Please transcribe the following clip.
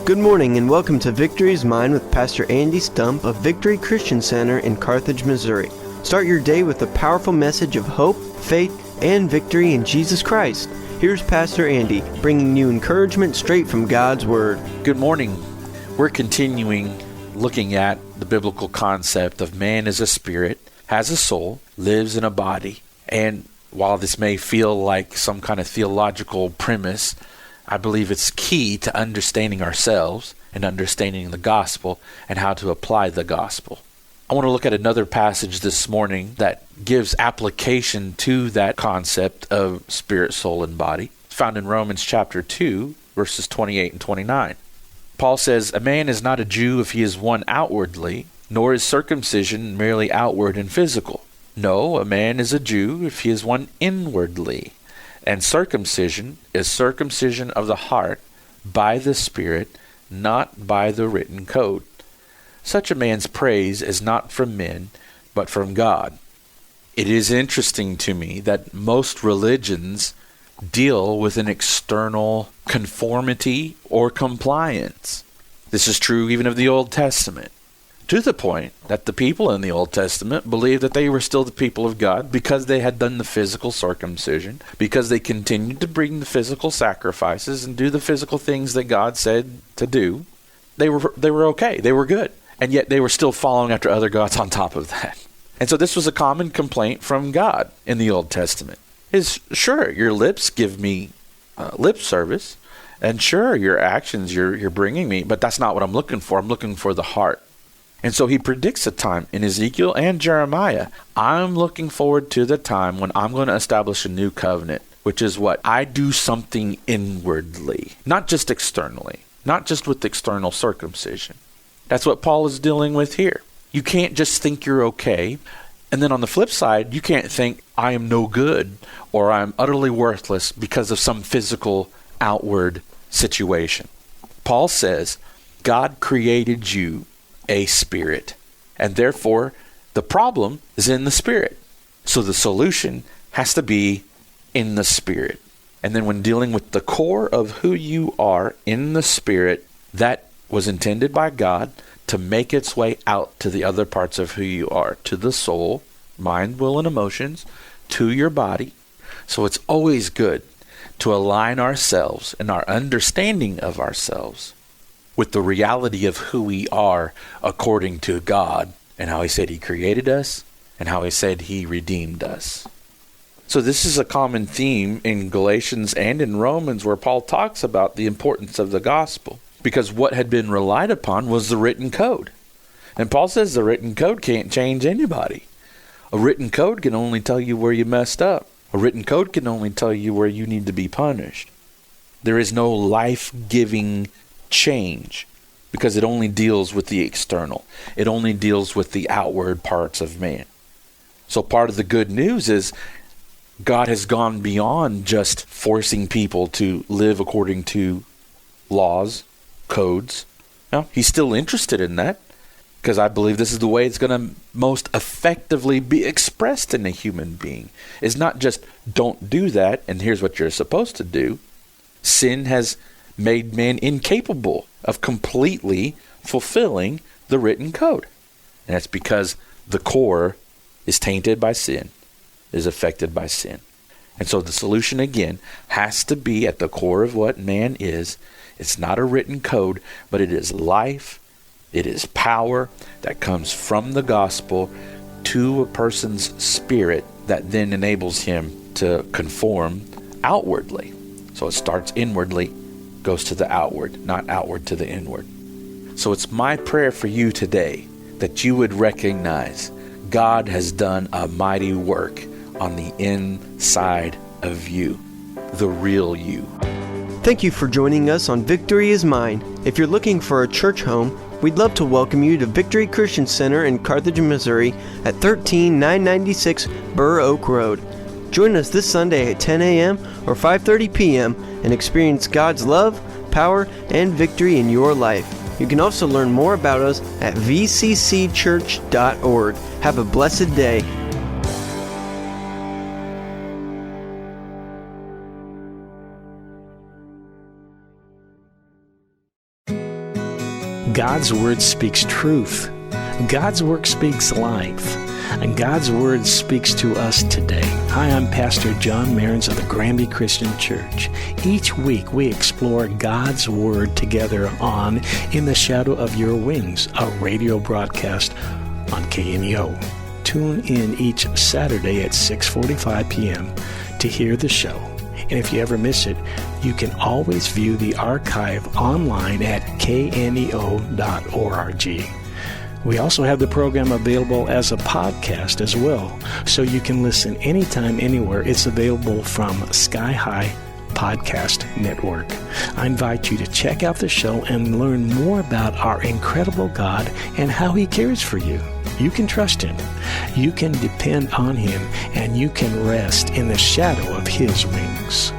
Good morning and welcome to Victory is Mine with Pastor Andy Stump of Victory Christian Center in Carthage, Missouri. Start your day with a powerful message of hope, faith, and victory in Jesus Christ. Here's Pastor Andy, bringing you encouragement straight from God's Word. Good morning. We're continuing looking at the biblical concept of man as a spirit, has a soul, lives in a body. And while this may feel like some kind of theological premise, I believe it's key to understanding ourselves and understanding the gospel and how to apply the gospel. I want to look at another passage this morning that gives application to that concept of spirit, soul, and body. It's found in Romans chapter 2, verses 28 and 29. Paul says, "A man is not a Jew if he is one outwardly, nor is circumcision merely outward and physical. No, a man is a Jew if he is one inwardly. And circumcision is circumcision of the heart by the Spirit, not by the written code. Such a man's praise is not from men, but from God." It is interesting to me that most religions deal with an external conformity or compliance. This is true even of the Old Testament, to the point that the people in the Old Testament believed that they were still the people of God because they had done the physical circumcision, because they continued to bring the physical sacrifices and do the physical things that God said to do. They were okay. They were good. And yet they were still following after other gods on top of that. And so this was a common complaint from God in the Old Testament. Is sure, your lips give me lip service, and sure, your actions you're bringing me, but that's not what I'm looking for. I'm looking for the heart. And so he predicts a time in Ezekiel and Jeremiah. I'm looking forward to the time when I'm going to establish a new covenant, which is what? I do something inwardly, not just externally, not just with external circumcision. That's what Paul is dealing with here. You can't just think you're okay. And then on the flip side, you can't think I am no good or I'm utterly worthless because of some physical outward situation. Paul says, God created you a spirit, and therefore the problem is in the spirit. So the solution has to be in the spirit. And then when dealing with the core of who you are in the spirit, that was intended by God to make its way out to the other parts of who you are, to the soul, mind, will, and emotions, to your body. So it's always good to align ourselves and our understanding of ourselves with the reality of who we are according to God and how he said he created us and how he said he redeemed us. So this is a common theme in Galatians and in Romans where Paul talks about the importance of the gospel, because what had been relied upon was the written code. And Paul says the written code can't change anybody. A written code can only tell you where you messed up. A written code can only tell you where you need to be punished. There is no life-giving change, because it only deals with the external. It only deals with the outward parts of man. So part of the good news is God has gone beyond just forcing people to live according to laws, codes. Now, he's still interested in that, because I believe this is the way it's going to most effectively be expressed in a human being. It's not just don't do that and here's what you're supposed to do. Sin has made man incapable of completely fulfilling the written code. And that's because the core is tainted by sin, is affected by sin. And so the solution, again, has to be at the core of what man is. It's not a written code, but it is life. It is power that comes from the gospel to a person's spirit that then enables him to conform outwardly. So it starts inwardly, goes to the outward, not outward to the inward. So it's my prayer for you today that you would recognize God has done a mighty work on the inside of you, the real you. Thank you for joining us on Victory is Mine. If you're looking for a church home, we'd love to welcome you to Victory Christian Center in Carthage, Missouri at 13996 Burr Oak Road. Join us this Sunday at 10 a.m. or 5:30 p.m. and experience God's love, power, and victory in your life. You can also learn more about us at vccchurch.org. Have a blessed day. God's Word speaks truth. God's Word speaks life. And God's Word speaks to us today. Hi, I'm Pastor John Mehrens of the Granby Christian Church. Each week we explore God's Word together on In the Shadow of Your Wings, a radio broadcast on KNEO. Tune in each Saturday at 6:45 p.m. to hear the show. And if you ever miss it, you can always view the archive online at kneo.org. We also have the program available as a podcast as well, so you can listen anytime, anywhere. It's available from Sky High Podcast Network. I invite you to check out the show and learn more about our incredible God and how He cares for you. You can trust Him, you can depend on Him, and you can rest in the shadow of His wings.